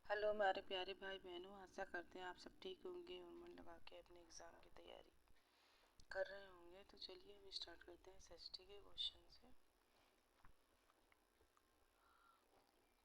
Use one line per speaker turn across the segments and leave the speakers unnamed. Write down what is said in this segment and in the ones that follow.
Hello हमारे प्यारे भाई बहनों, आशा करते हैं आप सब ठीक होंगे और मन लगा के अपने एग्ज़ाम की तैयारी कर रहे होंगे। तो चलिए हम स्टार्ट करते हैं एसएसटी के क्वेश्चन से।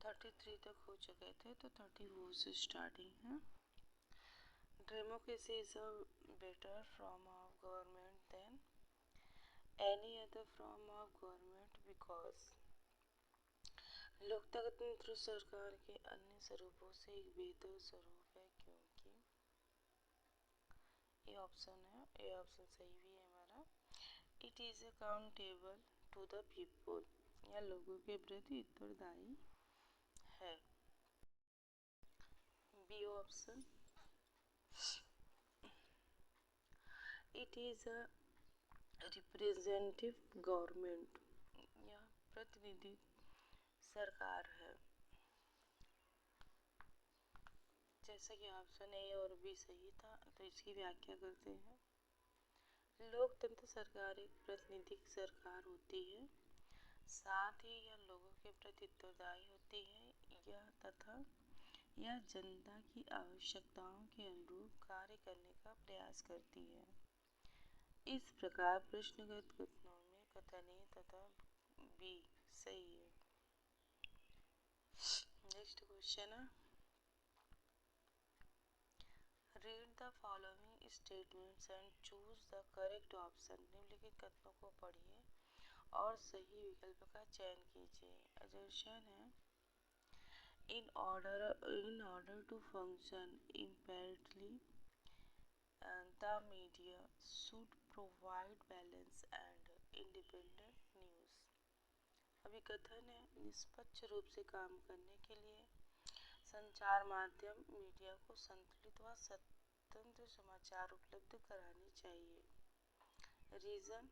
33 तक हो चुके थे तो 34 से स्टार्टिंग है। Democracy is a better form of government than any other form of government because लोकतंत्र सरकार के अन्य स्वरूपों से एक बेहतर स्वरूप है, क्योंकि ये ऑप्शन है, ये ऑप्शन सही भी है हमारा। It is accountable to the people, या लोगों के प्रति उत्तरदायी है। B option, it is a representative government, या प्रतिनिधि सरकार है। जैसा कि ऑप्शन ए और बी सही था, तो इसकी व्याख्या करते हैं। लोकतंत्र सरकार एक प्रतिनिधिक सरकार होती है, साथ ही यह लोगों के प्रति उत्तरदायी होती है, यह जनता की आवश्यकताओं के अनुरूप कार्य करने का प्रयास करती है। इस प्रकार प्रश्नगत कथनों में कथन ए तथा बी सही है। नेक्स्ट क्वेश्चन है, read the following statements and choose the correct option. निम्नलिखित कथनों को पढ़िए और सही विकल्प का चयन कीजिए। असर्शन है, in order to function impartially, the media should provide balanced and independent news। अभी कथन है, निष्पक्ष रूप से काम करने के लिए संचार माध्यम मीडिया को संतुलित व स्वतंत्र समाचार उपलब्ध कराने चाहिए। Reason,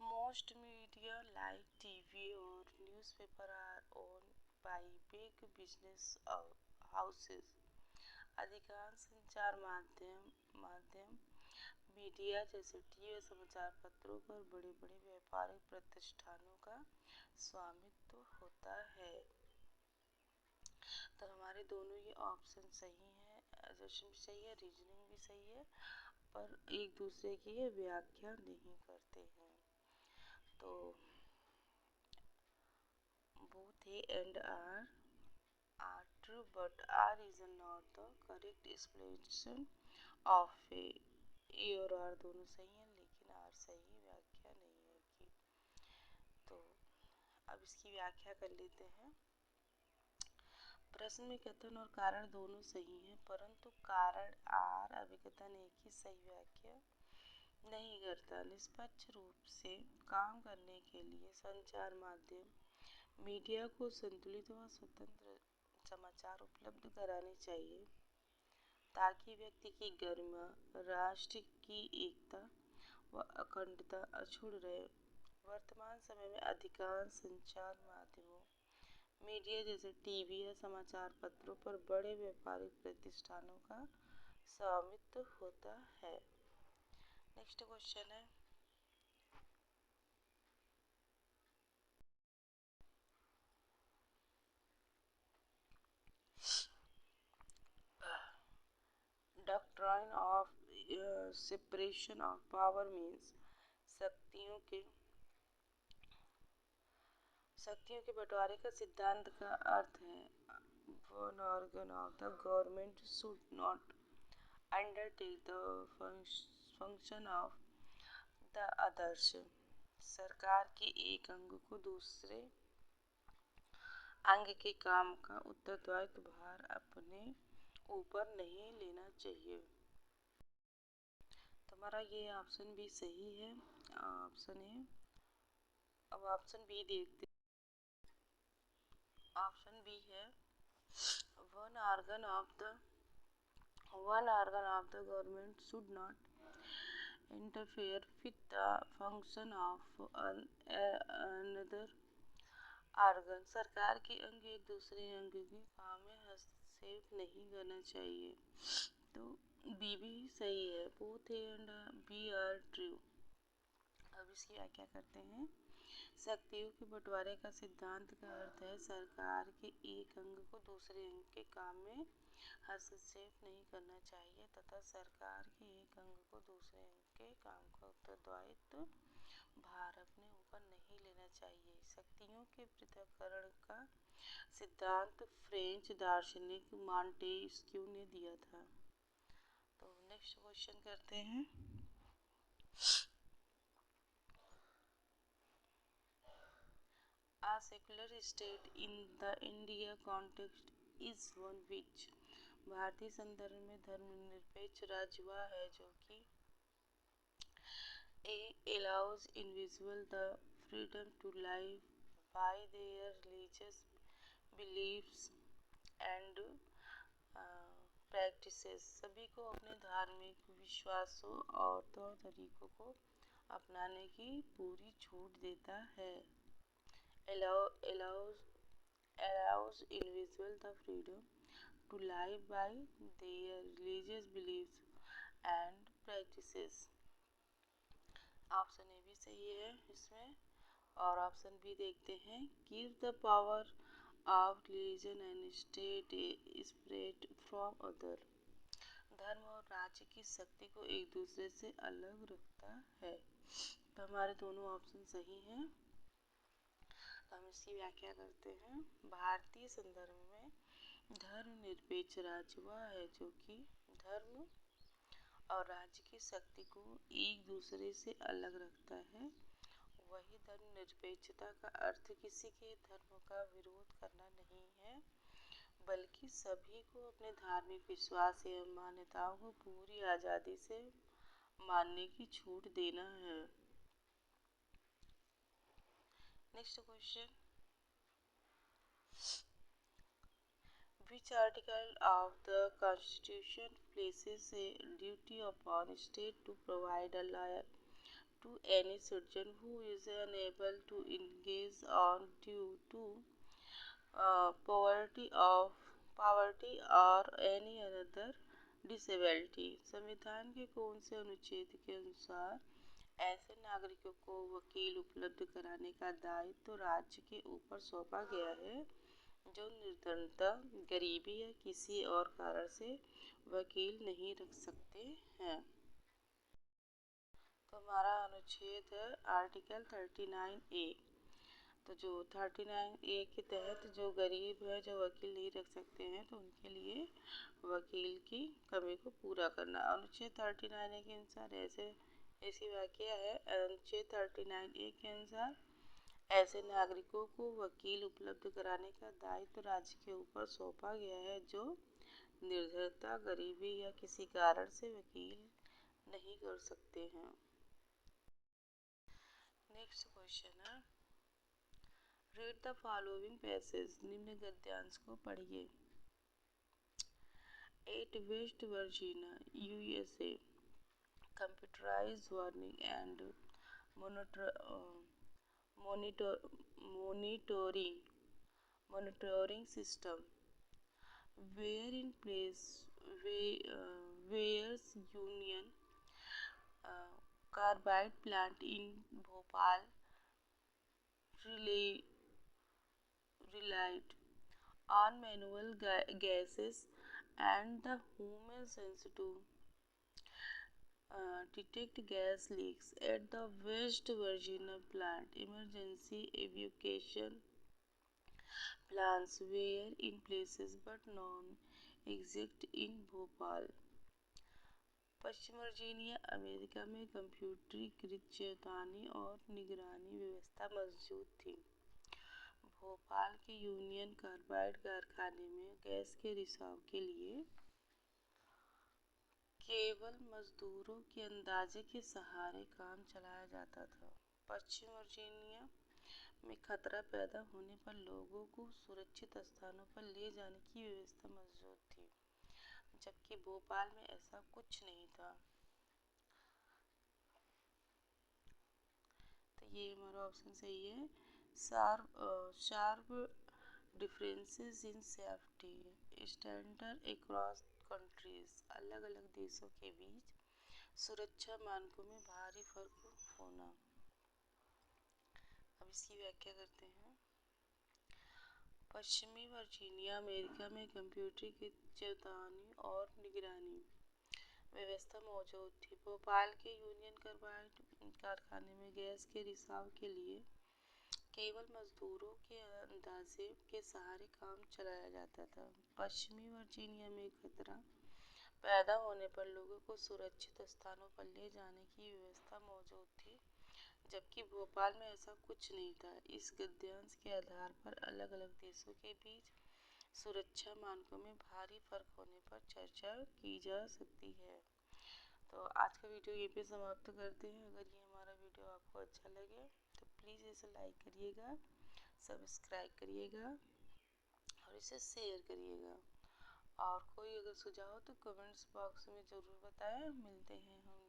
most media like TV और newspaper are own by big business houses. अधिकांश संचार माध्यम मीडिया जैसे टीवी और समाचार पत्रों पर बड़े बड़े व्यापारिक प्रतिष्ठानों का स्वामित्व होता है। तो हमारे दोनों ये ऑप्शन सही है, असर्शन भी सही है, रीजनिंग भी सही है, पर एक दूसरे की ये व्याख्या नहीं करते हैं। तो both A and are true, but R is not the correct explanation of A। ए और आर दोनों सही हैं, लेकिन आर सही व्याख्या नहीं है कि। तो अब इसकी व्याख्या कर लेते हैं। प्रश्न में कथन और कारण दोनों सही हैं, परंतु कारण आर अभिकथन एक ही सही व्याख्या नहीं करता। निष्पक्ष रूप से काम करने के लिए संचार माध्यम मीडिया को संतुलित व स्वतंत्र समाचार उपलब्ध कराने चाहिए, ताकि व्यक्ति की गरिमा, राष्ट्र की एकता व अखंडता अछूट रहे। वर्तमान समय में अधिकांश संचार माध्यमों मीडिया जैसे टीवी या समाचार पत्रों पर बड़े व्यापारिक प्रतिष्ठानों का स्वामित्व होता है। नेक्स्ट क्वेश्चन है, doctrine of separation of power means शक्तियों के बंटवारे का सिद्धांत का अर्थ है, one organ of the government should not undertake the function of the others. सरकार के एक अंग को दूसरे अंग के काम का उत्तरदायित्व भार अपने ऊपर नहीं लेना चाहिए। तो हमारा ये ऑप्शन भी सही है, ऑप्शन है। अब ऑप्शन बी देखते। ऑप्शन बी है, one organ of the government should not interfere with the function of another organ. सरकार के अंग एक दूसरे अंग के काम में हस्तक्षेप नहीं करना चाहिए। तो बी भी सही है, both A and B are true. अब इसकी व्याख्या करते हैं। शक्तियों के बंटवारे का सिद्धांत का अर्थ है सरकार के एक अंग को दूसरे अंग के काम में हस्तक्षेप नहीं करना चाहिए तथा सरकार के एक अंग को दूसरे अंग के काम का उत्तरदायित्व भार अपने ऊपर नहीं लेना चाहिए। शक्तियों के पृथक्करण का सिद्धांत फ्रेंच दार्शनिक मॉन्टेस्क्यू ने दिया था। तो नेक्स्ट क्वेश्चन करते हैं। A secular state in the India context is one which भारतीय संदर्भ में धर्मनिरपेक्ष राज्य वह है जो कि allows individual the freedom to live by their religious beliefs and practices। सभी को अपने धार्मिक विश्वासों और तौर तरीकों को अपनाने की पूरी छूट देता है। allows individual the freedom to live by their religious beliefs and practices। Option A भी सही है इसमें। और ऑप्शन बी देखते हैं। Give the power of religion and state separate from other. धर्म और राज्य की शक्ति को एक दूसरे से अलग रखता है। तो हमारे दोनों ऑप्शन सही हैं। हम इसकी व्याख्या करते हैं। भारतीय संदर्भ में धर्मनिरपेक्ष राज्य वह है जो कि धर्म और राज्य की शक्ति को एक दूसरे से अलग रखता है। वही धर्मनिरपेक्षता का अर्थ किसी के धर्म का विरोध करना नहीं है, बल्कि सभी को अपने धार्मिक विश्वास एवं मान्यताओं को पूरी आज़ादी से मानने की छूट देना है। Next question. Which article of the Constitution places a duty upon state to provide a lawyer to any citizen who is unable to engage on due to poverty or any other disability। संविधान के कौन से अनुच्छेद के अनुसार ऐसे नागरिकों को वकील उपलब्ध कराने का दायित्व राज्य के ऊपर सौंपा गया है जो निर्धनता, गरीबी या किसी और कारण से वकील नहीं रख सकते हैं। तो हमारा अनुच्छेद है आर्टिकल 39A। तो जो 39A के तहत जो गरीब है, जो वकील नहीं रख सकते हैं, तो उनके लिए वकील की कमी को पूरा करना। अनुच्छेद 39A के अनुसार ऐसी व्याख्या है। अनुच्छेद 39A के अनुसार ऐसे नागरिकों को वकील उपलब्ध कराने का दायित्व राज्य के ऊपर सौंपा गया है जो निर्धनता, गरीबी या किसी कारण से वकील नहीं कर सकते हैं। नेक्स्ट क्वेश्चन है। Read the following passage. निम्न गद्यांश को पढ़िए। At West Virginia, USA, computerized warning and monitoring system were in place where's Union Carbide plant in Bhopal relied on manual gases and the human sense to detect gas leaks at the West Virginia plant. Emergency evacuation plans were in places but none exist in Bhopal। Paschim Virginia America में कंप्यूटरीकृत चेतावनी और निगरानी व्यवस्था मौजूद थी। भोपाल के union carbide कारखाने में गैस के रिसाव के लिए केवल मजदूरों के अंदाजे के सहारे काम चलाया जाता था। पश्चिम वर्जीनिया में खतरा पैदा होने पर लोगों को सुरक्षित स्थानों पर ले जाने की व्यवस्था मौजूद थी, जबकि भोपाल में ऐसा कुछ नहीं था। तो ये हमारा ऑप्शन सही है। Sharp differences in safety standard across countries. अलग अलग देशों के बीच सुरक्षा मानकों में भारी फर्क होना। अब इसकी व्याख्या करते हैं। पश्चिमी वर्जीनिया अमेरिका में कंप्यूटर की चेतावनी और निगरानी व्यवस्था मौजूद थी। भोपाल के यूनियन कार्बाइड कारखाने में गैस के रिसाव के लिए केवल मजदूरों के अंदाजे के सहारे काम चलाया जाता था। पश्चिमी वर्जीनिया में खतरा पैदा होने पर लोगों को सुरक्षित स्थानों पर ले जाने की व्यवस्था मौजूद थी, जबकि भोपाल में ऐसा कुछ नहीं था। इस गद्यांश के आधार पर अलग अलग देशों के बीच सुरक्षा मानकों में भारी फर्क होने पर चर्चा की जा सकती है। तो आज का वीडियो यहीं पे समाप्त करते हैं। अगर ये हमारा वीडियो आपको अच्छा लगे तो प्लीज़ इसे लाइक करिएगा, सब्सक्राइब करिएगा और इसे शेयर करिएगा। और कोई अगर सुझाव हो तो कमेंट्स बॉक्स में ज़रूर बताएं। मिलते हैं हम